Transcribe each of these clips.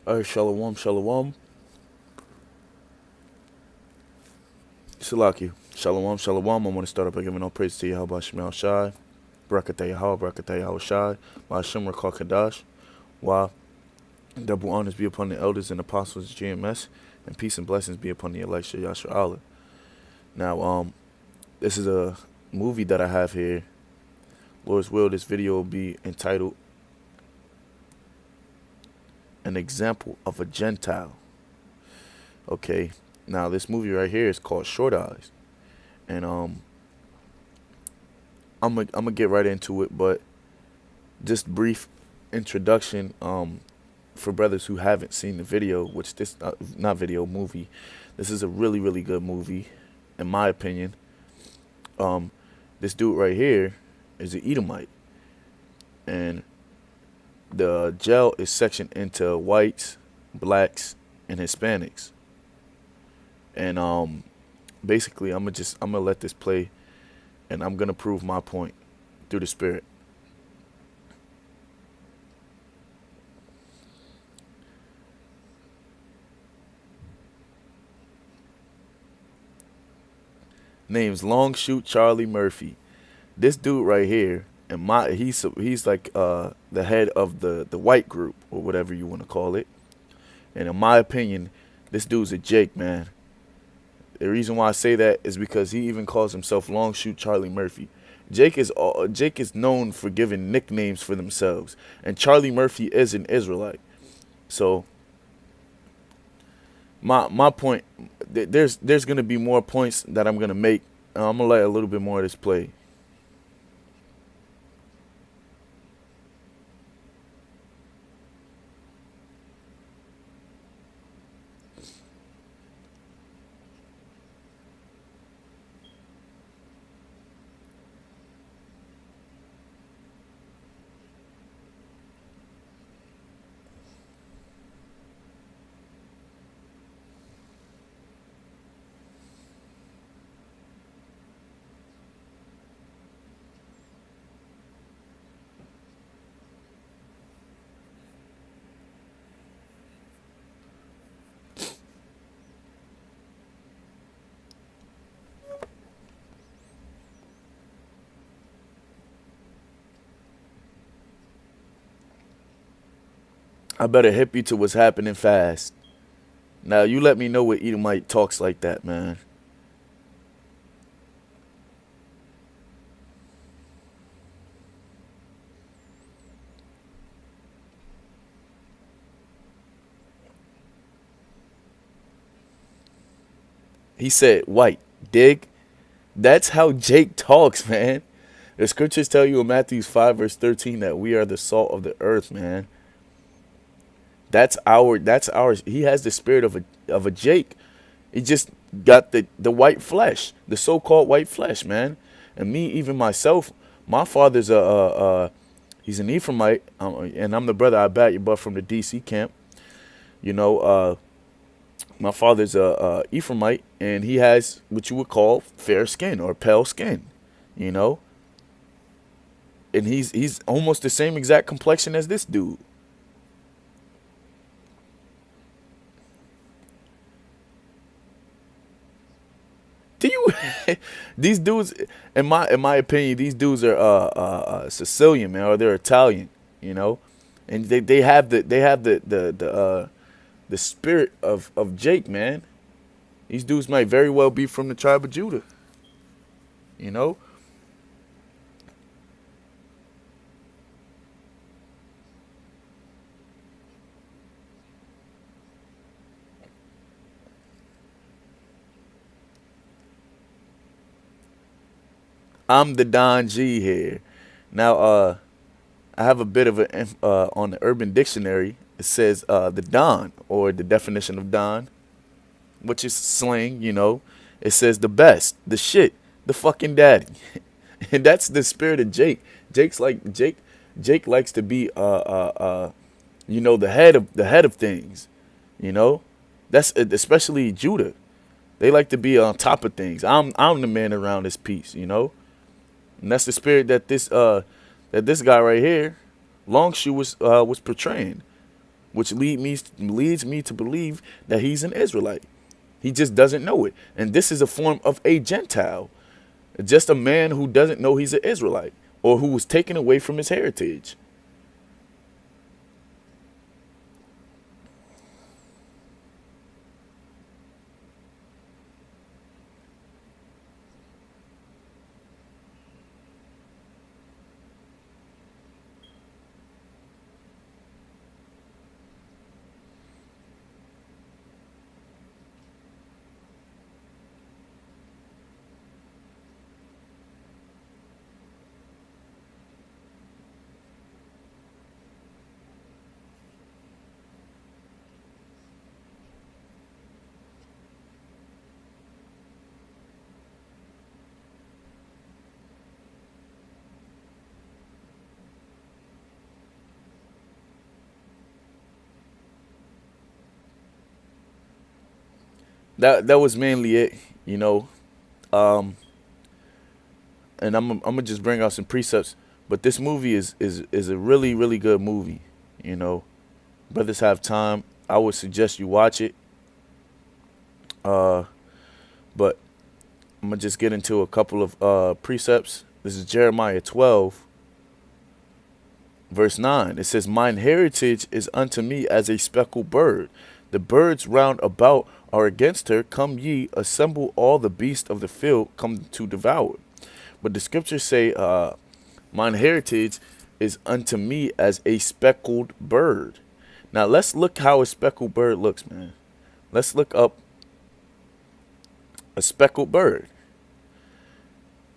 Shalom, shalom. Salaki. Shalom, shalom. I want to start up by giving all praise to Yahweh Shemel Shai. Barakatah Yahweh, Barakatah Yahweh Shai. Ma'ashem Rakal Kadash. Why? Double honors be upon the elders and apostles of GMS, and peace and blessings be upon the elect of Yasher Allah. Now, this is a movie that I have here. Lord's will, this video will be entitled An Example of a Gentile. Okay, now this movie right here is called Short Eyes. And I'm gonna get right into it, but just brief introduction for brothers who haven't seen the video, which this not video, movie. This is a really really good movie, in my opinion. This dude right here is an Edomite, and the jail is sectioned into whites, blacks, and Hispanics. And basically, I'm gonna let this play, and I'm gonna prove my point through the spirit. Name's Long Shoot Charlie Murphy. This dude right here, and he's like the head of the white group or whatever you want to call it. And in my opinion, this dude's a Jake, man. The reason why I say that is because he even calls himself Long Shoot Charlie Murphy. Jake is known for giving nicknames for themselves, and Charlie Murphy is an Israelite. So my point, there's gonna be more points that I'm gonna make. I'm gonna let a little bit more of this play. I better hip you to what's happening fast. Now you let me know what Edomite talks like that, man. He said white. Dig? That's how Jake talks, man. The scriptures tell you in Matthew 5 verse 13 that we are the salt of the earth, man. That's ours. He has the spirit of a Jake. He just got the white flesh, the so-called white flesh, man. And me, even myself, my father's he's an Ephraimite, and I'm the brother I bat your butt from the DC camp. You know, my father's a Ephraimite, and he has what you would call fair skin or pale skin. You know, and he's almost the same exact complexion as this dude. Do you? These dudes, in my opinion, these dudes are Sicilian, man, or they're Italian, you know, and they have the spirit of Jake, man. These dudes might very well be from the tribe of Judah, you know. I'm the Don G here. Now, I have a bit of a on the Urban Dictionary. It says the Don, or the definition of Don, which is slang, you know. It says the best, the shit, the fucking daddy. And that's the spirit of Jake. Jake likes to be you know, the head of things, you know. That's especially Judah. They like to be on top of things. I'm the man around this piece, you know. And that's the spirit that this guy right here, Longshoe, was portraying. which leads me to believe that he's an Israelite. He just doesn't know it. And this is a form of a Gentile, just a man who doesn't know he's an Israelite or who was taken away from his heritage. That was mainly it, you know. Um, and I'm gonna just bring out some precepts. But this movie is a really good movie. You know, brothers have time. I would suggest you watch it. Uh, but I'm gonna just get into a couple of precepts. This is Jeremiah 12, verse 9. It says, "Mine heritage is unto me as a speckled bird. The birds round about are against her. Come ye, assemble all the beasts of the field, come to devour." But the scriptures say, "Mine heritage is unto me as a speckled bird." Now let's look how a speckled bird looks, man. Let's look up a speckled bird.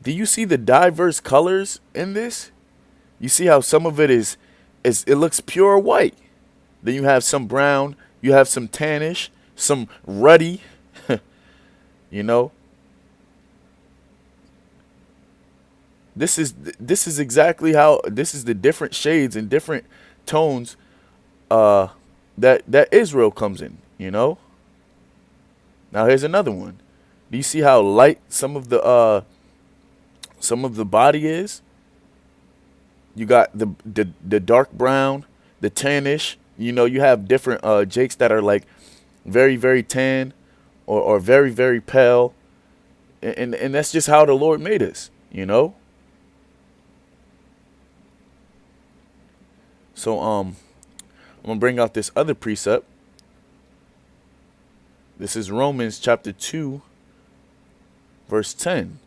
Do you see the diverse colors in this? You see how some of it is it looks pure white. Then you have some brown, you have some tannish, some ruddy, you know. This is exactly how this is the different shades and different tones uh that Israel comes in, you know? Now here's another one. Do you see how light some of the body is? You got the dark brown, the tannish. You know, you have different jakes that are like very tan or very pale. And that's just how the Lord made us, you know? So I'm gonna bring out this other precept. This is Romans chapter 2, verse 10.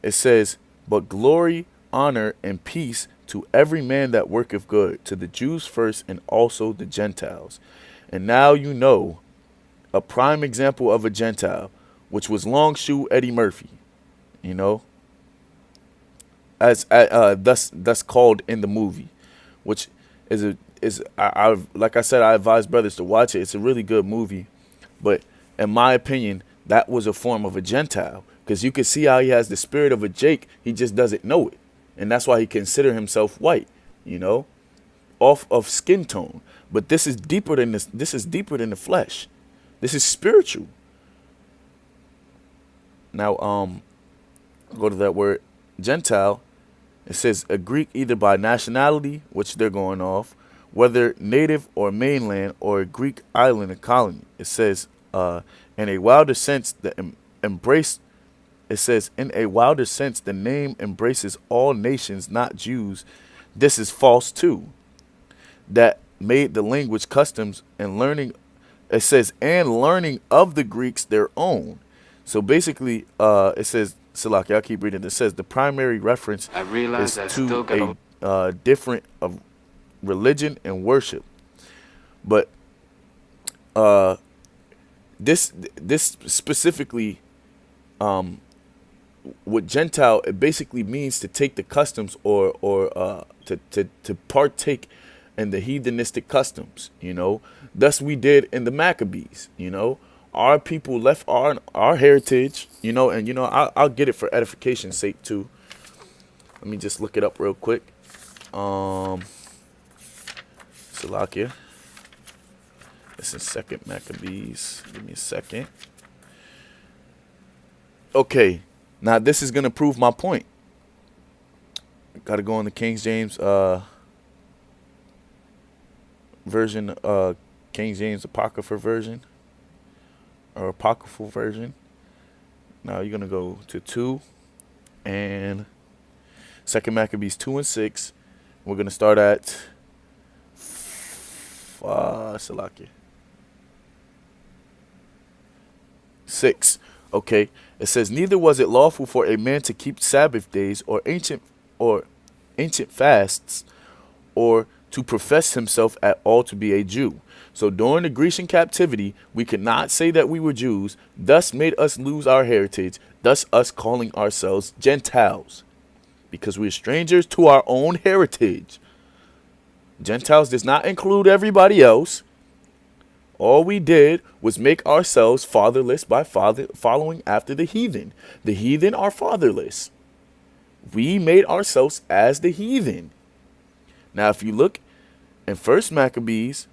It says, "But glory, honor, and peace to every man that worketh good, to the Jews first and also the Gentiles. And now you know a prime example of a Gentile, which was Longshoe Eddie Murphy, you know, as thus called in the movie, which I like I said, I advise brothers to watch it. It's a really good movie, but in my opinion, that was a form of a Gentile because you can see how he has the spirit of a Jake. He just doesn't know it, and that's why he consider himself white, you know, off of skin tone. But this is deeper than this. This is deeper than the flesh. This is spiritual. Now, go to that word Gentile. It says a Greek either by nationality, which they're going off, whether native or mainland, or a Greek island or colony. It says, in a wilder sense, embrace. It says, in a wilder sense, the name embraces all nations, not Jews. This is false too. That made the language, customs, and learning. It says, and learning of the Greeks their own. So basically, it says, Salaki, I'll keep reading. It says the primary reference is to a different of religion and worship. But this specifically, what Gentile, it basically means to take the customs or to partake in the heathenistic customs, you know. Thus we did in the Maccabees, you know. Our people left our heritage, you know, and you know I'll get it for edification's sake too. Let me just look it up real quick. Salakia. This is Second Maccabees. Give me a second. Okay, now this is gonna prove my point. Got to go on the King James version, King James Apocrypha version or apocryphal version. Now you're gonna go to 2 and Second Maccabees 2 and 6. We're gonna start at Salakia 6. Okay, it says, neither was it lawful for a man to keep Sabbath days or ancient fasts, or to profess himself at all to be a Jew. So during the Grecian captivity, we could not say that we were Jews, thus made us lose our heritage, thus us calling ourselves Gentiles, because we're strangers to our own heritage. Gentiles does not include everybody else. All we did was make ourselves fatherless by following after the heathen. The heathen are fatherless. We made ourselves as the heathen. Now, if you look in First Maccabees,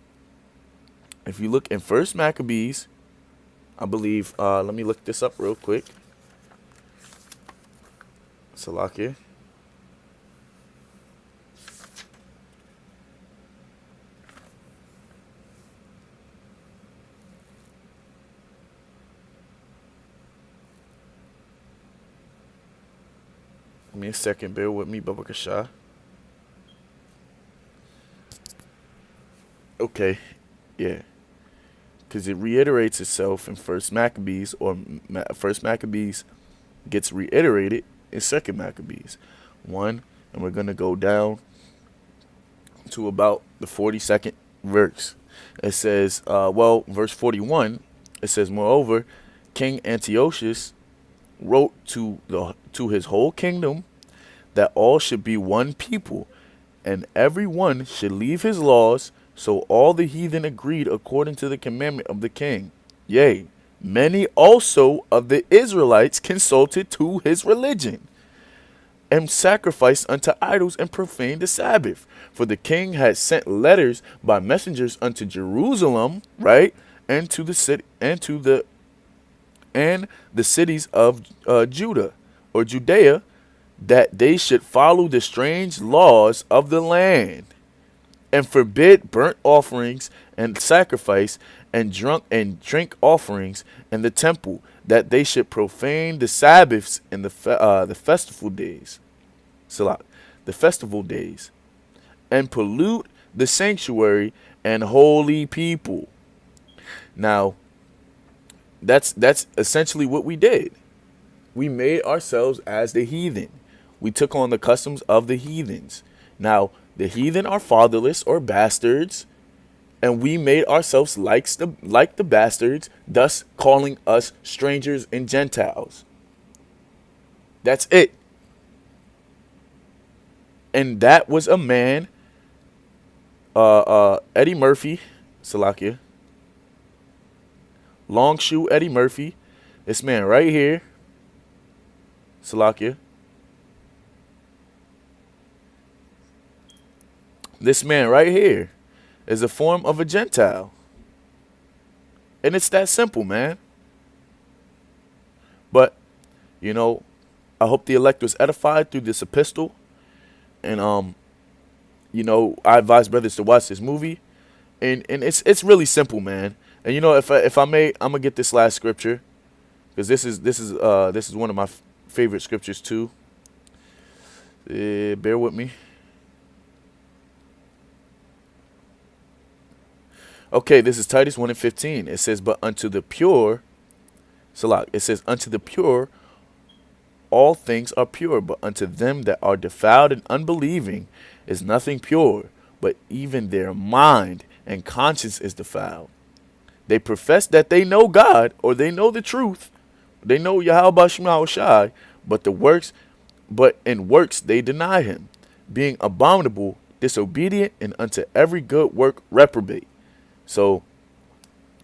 I believe, let me look this up real quick. Salakia. Give me a second, bear with me, Baba Kasha. Okay, yeah. Because it reiterates itself in First Maccabees, or First Maccabees gets reiterated in Second Maccabees 1, and we're going to go down to about the 42nd verse. It says, verse 41, it says, moreover, King Antiochus wrote to his whole kingdom that all should be one people, and every one should leave his laws. So all the heathen agreed according to the commandment of the king. Yea, many also of the Israelites consulted to his religion, and sacrificed unto idols and profaned the Sabbath. For the king had sent letters by messengers unto Jerusalem, right, and to the city and the cities of Judah or Judea, that they should follow the strange laws of the land, and forbid burnt offerings and sacrifice and drink offerings in the temple, that they should profane the Sabbaths and the festival days, Salat, the festival days, and pollute the sanctuary and holy people. Now, that's essentially what we did. We made ourselves as the heathen. We took on the customs of the heathens. Now, the heathen are fatherless or bastards, and we made ourselves like the bastards, thus calling us strangers and Gentiles. That's it. And that was a man, Eddie Murphy, Salakia, Long Shoe Eddie Murphy, this man right here, Salakia. This man right here is a form of a Gentile. And it's that simple, man. But, I hope the elect was edified through this epistle. And, I advise brothers to watch this movie. And it's really simple, man. And, if I may, I'm going to get this last scripture. Because this is one of my favorite scriptures, too. Bear with me. Okay, this is Titus 1 and 15. It says, but unto the pure, Salah, it says, unto the pure, all things are pure, but unto them that are defiled and unbelieving is nothing pure, but even their mind and conscience is defiled. They profess that they know God, or they know the truth. They know Yahweh Shema Shai, but in works they deny him, being abominable, disobedient, and unto every good work reprobate. So,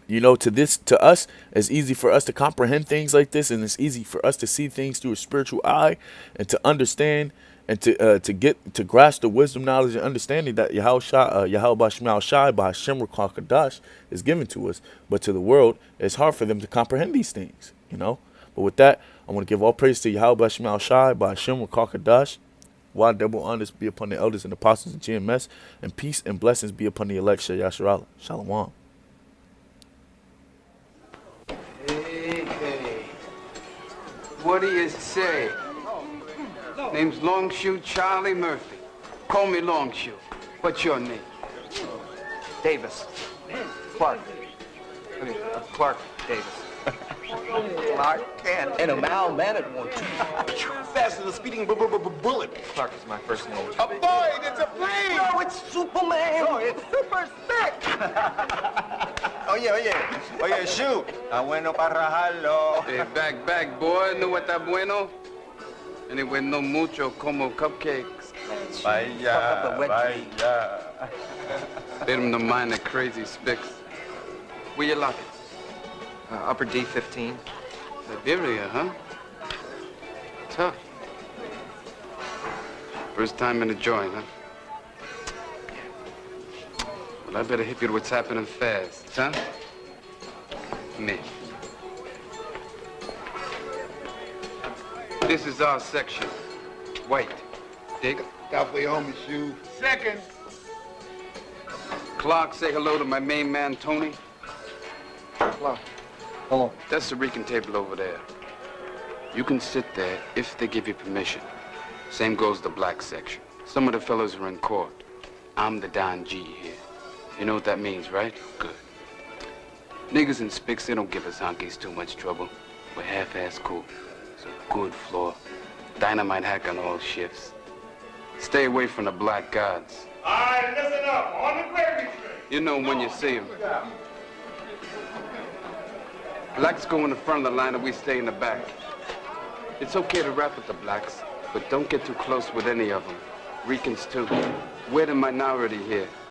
to us, it's easy for us to comprehend things like this, and it's easy for us to see things through a spiritual eye, and to understand, and to grasp the wisdom, knowledge, and understanding that Yahweh Shema Shai by Hashem Kadash is given to us. But to the world, it's hard for them to comprehend these things, But with that, I want to give all praise to Yahweh Shema Shai by Hashem Kadash. Why double honors be upon the elders and apostles of GMS, and peace and blessings be upon the elect Shah Yasharala. Shalom. Hey, hey. What do you say? Name's Longshoe Charlie Murphy. Call me Longshoe. What's your name? Davis. Clark. I mean, Clark Davis. Clark Kent. And a mal-mannered one, too. Faster than a speeding bullet. Clark is my first name. Avoid! It's a plane! No, it's Superman! Oh, it's super stick! Oye, shoot. Está bueno para rajarlo. Hey, back, boy. No está bueno. Anyway, no mucho como cupcakes. Vaya. Let them no mind the crazy spicks. Where you lock it? Upper D15. Siberia, huh? Tough. First time in the joint, huh? Well, I better hit you with what's happening fast, huh? Me. This is our section. White. Dig? Caffeón, shoe. Second. Clark, say hello to my main man, Tony. Clark. Hello. That's the Rican table over there. You can sit there if they give you permission. Same goes the black section. Some of the fellows are in court. I'm the Don G here. You know what that means, right? Good. Niggas and spicks, they don't give us honkies too much trouble. We're half-ass cool. It's a good floor. Dynamite hack on all shifts. Stay away from the black gods. All right, listen up. On the gravy train. You know when you see them. Blacks go in the front of the line and we stay in the back. It's okay to rap with the blacks, but don't get too close with any of them. Ricans too. We're the minority here.